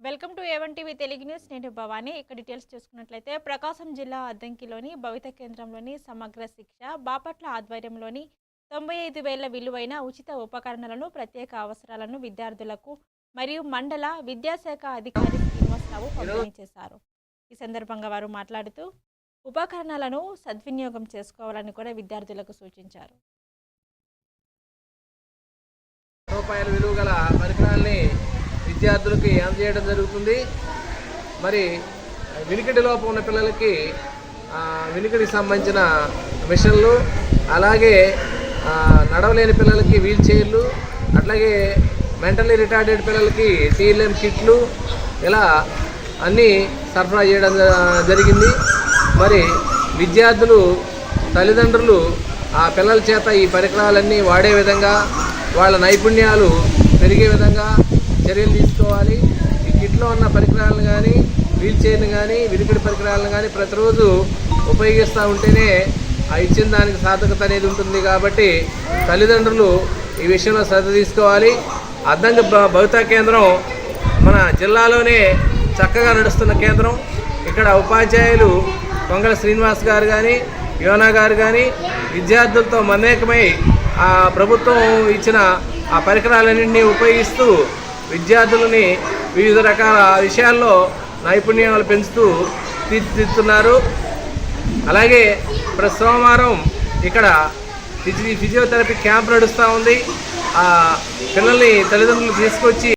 Welcome to A1 TV Telugu news. నేను భవానీ. ఇక్కడ details చూసుకున్నట్లయితే ప్రకాశం జిల్లా అద్దంకిలోని భవిత కేంద్రంలోని సమగ్ర శిక్ష బాపట్ల ఆధ్వర్యంలోని 95,000 విలువైన ఉచిత ఉపకరణాలను ప్రత్యేక అవసరాలను విద్యార్థులకు మరియు మండల విద్యాశాఖ అధికారి శ్రీనివాసరావు పంపిణీ చేశారు. ఈ సందర్భంగా వారు మాట్లాడుతూ ఉపకరణాలను సద్వినియోగం చేసుకోవాలని కూడా విద్యార్థులకు సూచించారు. రూపాయల విలువ గల పరికరాల్ని విద్యార్థులకి అందజేయడం జరుగుతుంది. మరి వినికిడి లోపం ఉన్న పిల్లలకి వినికిడికి సంబంధించిన మిషన్లు, అలాగే నడవలేని పిల్లలకి వీల్ చైర్లు, అట్లాగే మెంటల్లీ రిటార్డెడ్ పిల్లలకి TLM కిట్లు, ఇలా అన్నీ సరఫరా చేయడం జరిగింది. మరి విద్యార్థులు తల్లిదండ్రులు ఆ పిల్లల చేత ఈ పరికరాలన్నీ వాడే విధంగా, వాళ్ళ నైపుణ్యాలు పెరిగే విధంగా చర్యలు తీసుకోవాలి. ఈ కిట్లో ఉన్న పరికరాలను కానీ, వీల్ చైర్ని కానీ, వినికిడి పరికరాలను కానీ ప్రతిరోజు ఉపయోగిస్తూ ఉంటేనే ఆ ఇచ్చిన దానికి సార్థకత అనేది ఉంటుంది. కాబట్టి తల్లిదండ్రులు ఈ విషయంలో శ్రద్ధ తీసుకోవాలి. అద్దంకి భవిత కేంద్రం మన జిల్లాలోనే చక్కగా నడుస్తున్న కేంద్రం. ఇక్కడ ఉపాధ్యాయులు కొంగల శ్రీనివాస్ గారు కానీ, యోనా గారు కానీ విద్యార్థులతో మమేకమై ఆ ప్రభుత్వం ఇచ్చిన ఆ పరికరాలన్నింటినీ ఉపయోగిస్తూ విద్యార్థులని వివిధ రకాల విషయాల్లో నైపుణ్యాలు పెంచుతూ తీర్చిదిద్దుతున్నారు. అలాగే ప్రతి సోమవారం ఇక్కడ ఫిజియోథెరపీ క్యాంప్ నడుస్తూ ఉంది. ఆ పిల్లల్ని తల్లిదండ్రులు తీసుకొచ్చి